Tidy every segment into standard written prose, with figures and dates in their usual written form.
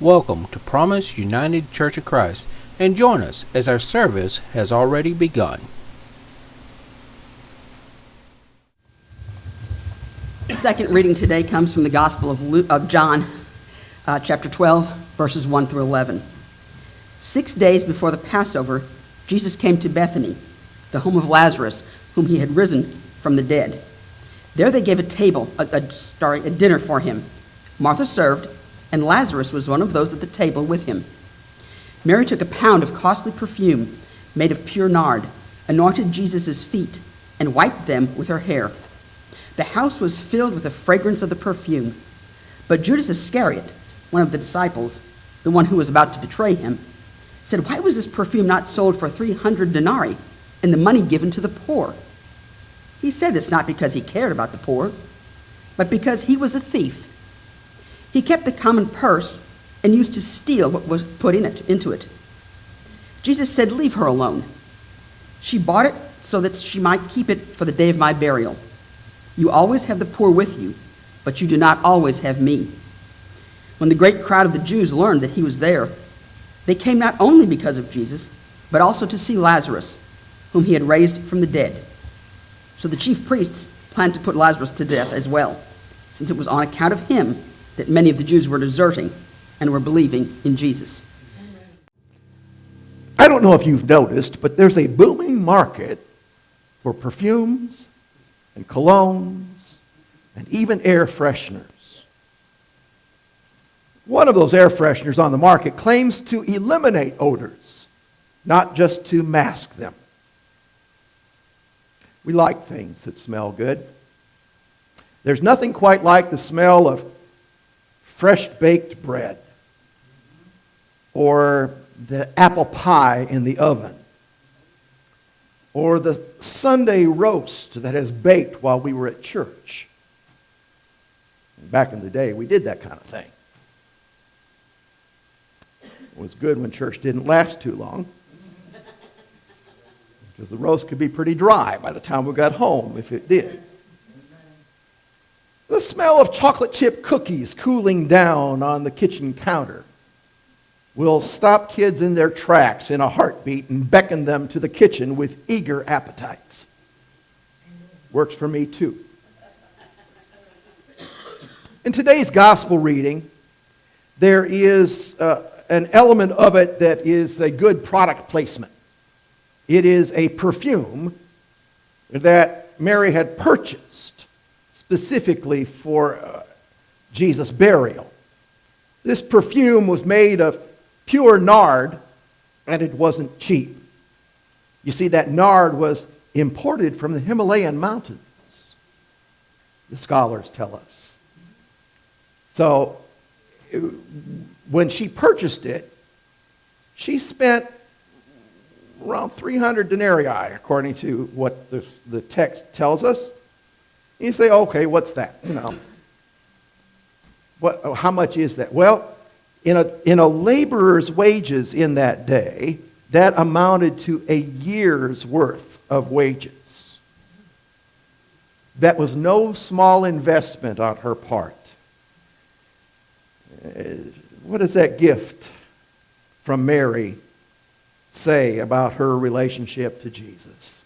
Welcome to Promise United Church of Christ, and join us as our service has already begun. The second reading today comes from the Gospel of John, chapter 12, verses 1 through 11. 6 days before the Passover, Jesus came to Bethany, the home of Lazarus, whom he had risen from the dead. There they gave a dinner for him. Martha served, and Lazarus was one of those at the table with him. Mary took a pound of costly perfume made of pure nard, anointed Jesus' feet, and wiped them with her hair. The house was filled with the fragrance of the perfume. But Judas Iscariot, one of the disciples, the one who was about to betray him, said, "Why was this perfume not sold for 300 denarii and the money given to the poor?" He said this not because he cared about the poor, but because he was a thief. He kept the common purse and used to steal what was put into it. Jesus said, "Leave her alone. She bought it so that she might keep it for the day of my burial. You always have the poor with you, but you do not always have me." When the great crowd of the Jews learned that he was there, they came not only because of Jesus, but also to see Lazarus, whom he had raised from the dead. So the chief priests planned to put Lazarus to death as well, since it was on account of him that many of the Jews were deserting and were believing in Jesus. I don't know if you've noticed, but there's a booming market for perfumes and colognes and even air fresheners. One of those air fresheners on the market claims to eliminate odors, not just to mask them. We like things that smell good. There's nothing quite like the smell of fresh baked bread or the apple pie in the oven or the Sunday roast that is baked while we were at church. Back in the day, we did that kind of thing. It was good when church didn't last too long, because the roast could be pretty dry by the time we got home if it did. The smell of chocolate chip cookies cooling down on the kitchen counter will stop kids in their tracks in a heartbeat and beckon them to the kitchen with eager appetites. Works for me too. In today's gospel reading, there is an element of it that is a good product placement. It is a perfume that Mary had purchased specifically for Jesus' burial. This perfume was made of pure nard, and it wasn't cheap. You see, that nard was imported from the Himalayan mountains, the scholars tell us. So when she purchased it, she spent around 300 denarii, according to what the text tells us. You say, okay, what's that? How much is that? Well, in a laborer's wages in that day, that amounted to a year's worth of wages. That was no small investment on her part. What does that gift from Mary say about her relationship to Jesus?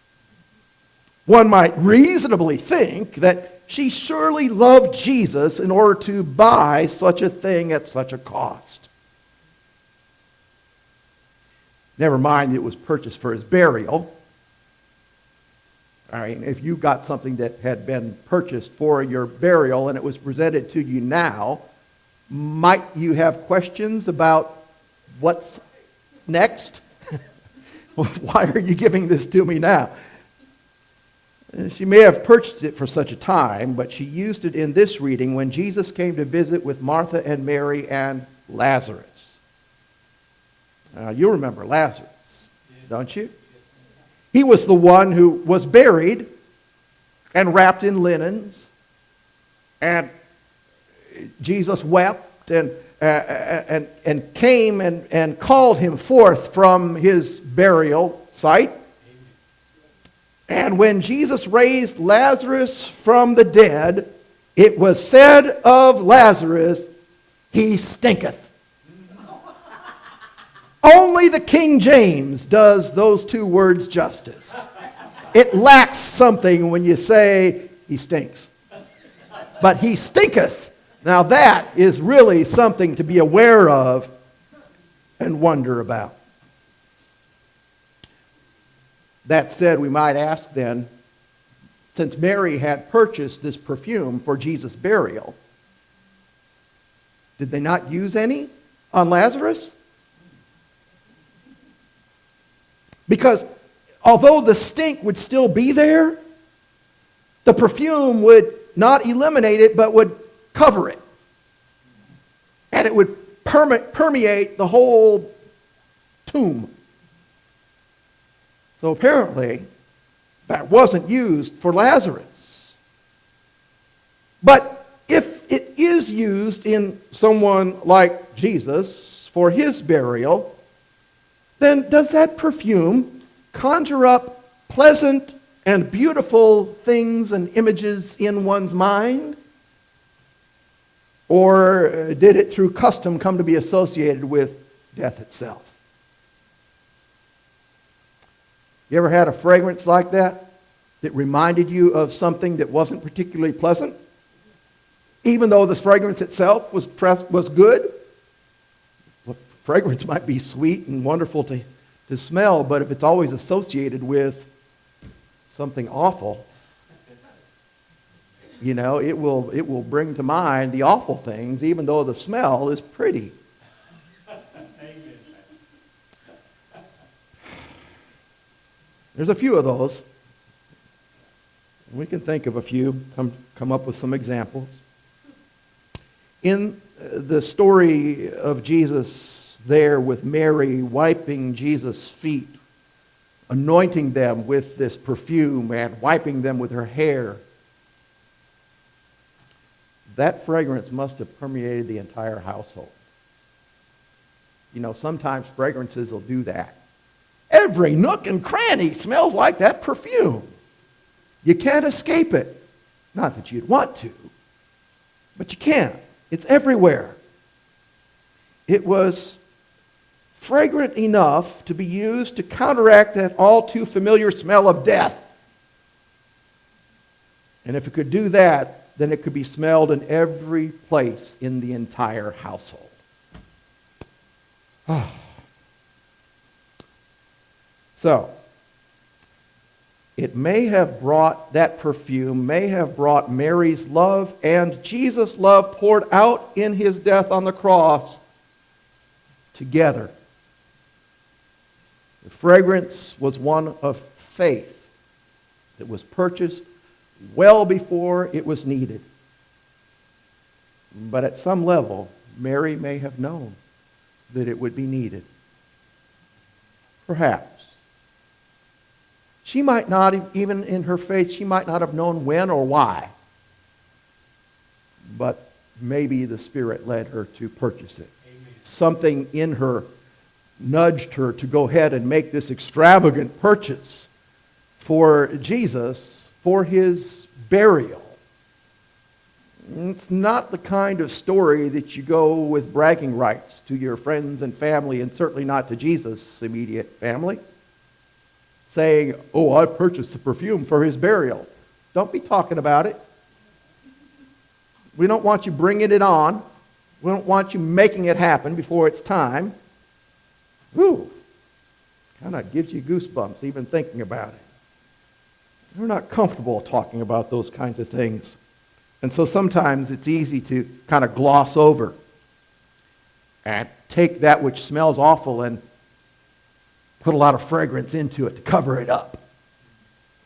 One might reasonably think that she surely loved Jesus in order to buy such a thing at such a cost. Never mind it was purchased for his burial. I mean, if you got something that had been purchased for your burial and it was presented to you now, might you have questions about what's next? Why are you giving this to me now? She may have purchased it for such a time, but she used it in this reading when Jesus came to visit with Martha and Mary and Lazarus. You remember Lazarus, don't you? He was the one who was buried and wrapped in linens, and Jesus wept and came and called him forth from his burial site. And when Jesus raised Lazarus from the dead, it was said of Lazarus, he stinketh. only the King James does those two words justice. It lacks something when you say he stinks. But he stinketh. Now that is really something to be aware of and wonder about. That said, we might ask then, since Mary had purchased this perfume for Jesus' burial, did they not use any on Lazarus? Because although the stink would still be there, the perfume would not eliminate it, but would cover it. And it would permeate the whole tomb. So apparently, that wasn't used for Lazarus. But if it is used in someone like Jesus for his burial, then does that perfume conjure up pleasant and beautiful things and images in one's mind? Or did it through custom come to be associated with death itself? You ever had a fragrance like that reminded you of something that wasn't particularly pleasant? Even though the fragrance itself was good? Well, fragrance might be sweet and wonderful to smell, but if it's always associated with something awful, it will bring to mind the awful things, even though the smell is pretty. There's a few of those. We can think of a few, come up with some examples. In the story of Jesus there with Mary wiping Jesus' feet, anointing them with this perfume and wiping them with her hair, that fragrance must have permeated the entire household. Sometimes fragrances will do that. Every nook and cranny smells like that perfume. You can't escape it. Not that you'd want to, but you can't. It's everywhere. It was fragrant enough to be used to counteract that all too familiar smell of death. And if it could do that, then it could be smelled in every place in the entire household. So, that perfume may have brought Mary's love and Jesus' love poured out in his death on the cross together. The fragrance was one of faith that was purchased well before it was needed. But at some level, Mary may have known that it would be needed. Perhaps. She might not, even in her faith, she might not have known when or why. But maybe the Spirit led her to purchase it. Amen. Something in her nudged her to go ahead and make this extravagant purchase for Jesus, for his burial. It's not the kind of story that you go with bragging rights to your friends and family, and certainly not to Jesus' immediate family, saying, "Oh, I've purchased the perfume for his burial." Don't be talking about it. We don't want you bringing it on. We don't want you making it happen before it's time. Ooh, kind of gives you goosebumps even thinking about it. We're not comfortable talking about those kinds of things. And so sometimes it's easy to kind of gloss over and take that which smells awful and put a lot of fragrance into it to cover it up.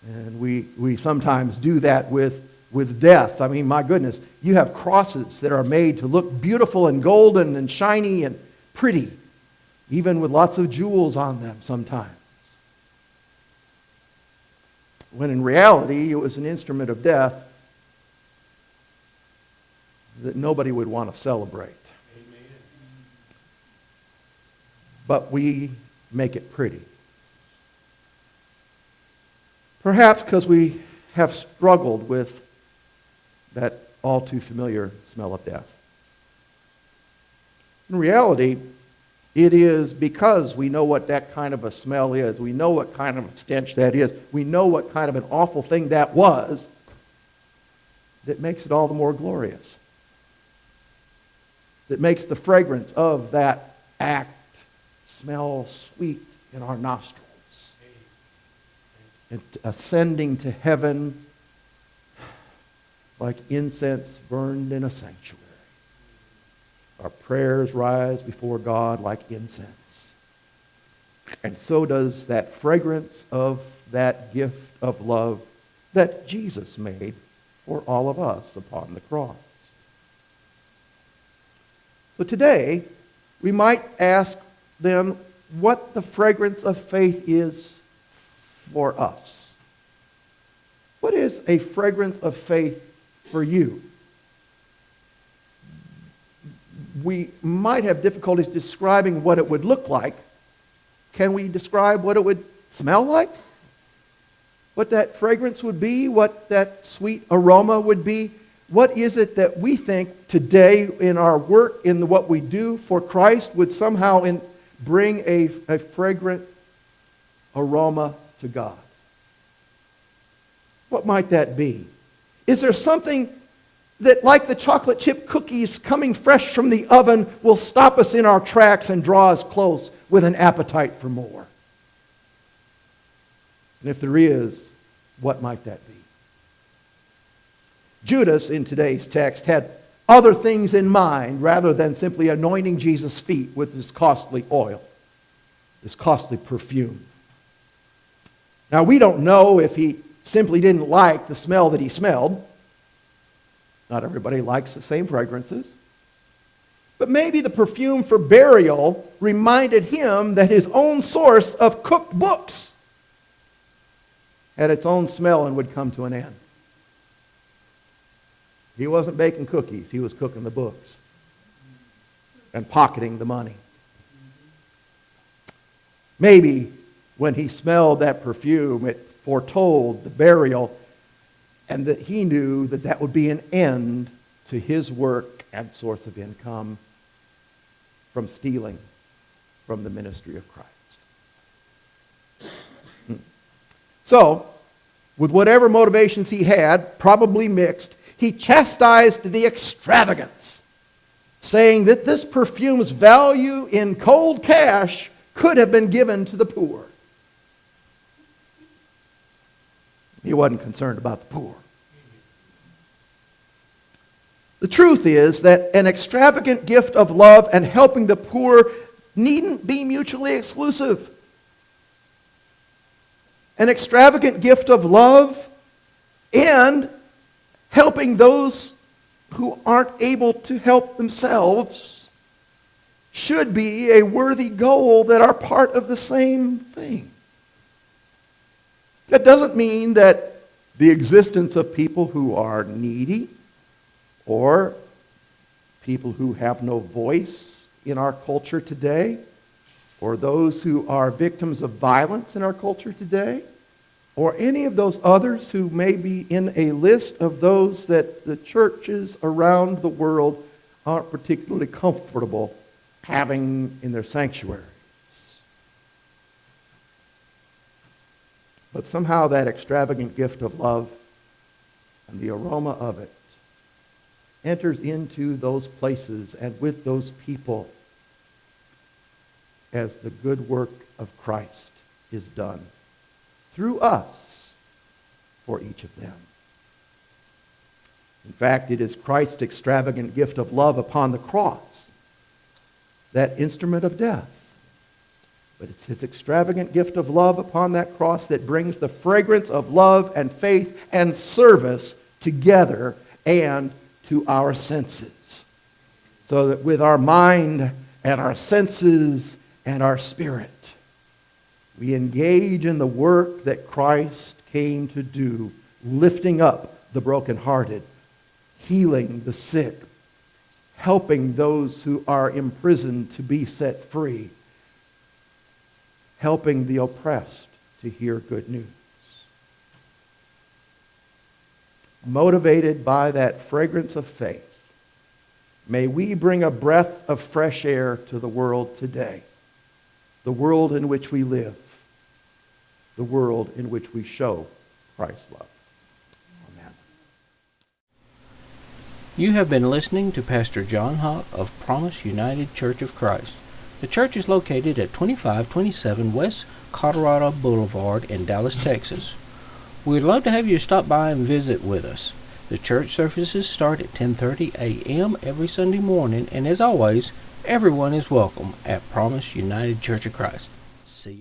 And we sometimes do that with death. I mean, my goodness, you have crosses that are made to look beautiful and golden and shiny and pretty, even with lots of jewels on them sometimes. When in reality, it was an instrument of death that nobody would want to celebrate. Amen. But we make it pretty. Perhaps because we have struggled with that all too familiar smell of death. In reality, It is because we know what that kind of a smell is. We know what kind of a stench that is. We know what kind of an awful thing that was. That makes it all the more glorious. That makes the fragrance of that act smell sweet in our nostrils. And ascending to heaven like incense burned in a sanctuary. Our prayers rise before God like incense. And so does that fragrance of that gift of love that Jesus made for all of us upon the cross. So today, we might ask then what the fragrance of faith is for us. What is a fragrance of faith for you? We might have difficulties describing what it would look like. Can we describe what it would smell like? What that fragrance would be? What that sweet aroma would be? What is it that we think today in our work, in what we do for Christ, would somehow bring a fragrant aroma to God? What might that be? Is there something that, like the chocolate chip cookies coming fresh from the oven, will stop us in our tracks and draw us close with an appetite for more? And if there is, what might that be? Judas, in today's text, had other things in mind rather than simply anointing Jesus' feet with this costly oil, this costly perfume. Now, we don't know if he simply didn't like the smell that he smelled. Not everybody likes the same fragrances. But maybe the perfume for burial reminded him that his own source of cooked books had its own smell and would come to an end. He wasn't baking cookies, he was cooking the books and pocketing the money. Maybe when he smelled that perfume, it foretold the burial, and that he knew that that would be an end to his work and source of income from stealing from the ministry of Christ. So, with whatever motivations he had, probably mixed, he chastised the extravagance, saying that this perfume's value in cold cash could have been given to the poor. He wasn't concerned about the poor. The truth is that an extravagant gift of love and helping the poor needn't be mutually exclusive. An extravagant gift of love and helping those who aren't able to help themselves should be a worthy goal that are part of the same thing. That doesn't mean that the existence of people who are needy or people who have no voice in our culture today, or those who are victims of violence in our culture today, or any of those others who may be in a list of those that the churches around the world aren't particularly comfortable having in their sanctuaries. But somehow that extravagant gift of love and the aroma of it enters into those places and with those people as the good work of Christ is done through us for each of them. In fact, it is Christ's extravagant gift of love upon the cross, that instrument of death. But it's his extravagant gift of love upon that cross that brings the fragrance of love and faith and service together and to our senses. So that with our mind and our senses and our spirit, we engage in the work that Christ came to do, lifting up the brokenhearted, healing the sick, helping those who are imprisoned to be set free, helping the oppressed to hear good news. Motivated by that fragrance of faith, may we bring a breath of fresh air to the world today the world in which we live, the world in which we show Christ's love. Amen. You have been listening to Pastor Jon Haack of Promise United Church of Christ. The church is located at 2527 West Colorado Boulevard in Dallas, Texas. We'd love to have you stop by and visit with us. The church services start at 10:30 a.m. every Sunday morning, and as always, everyone is welcome at Promise United Church of Christ. See you.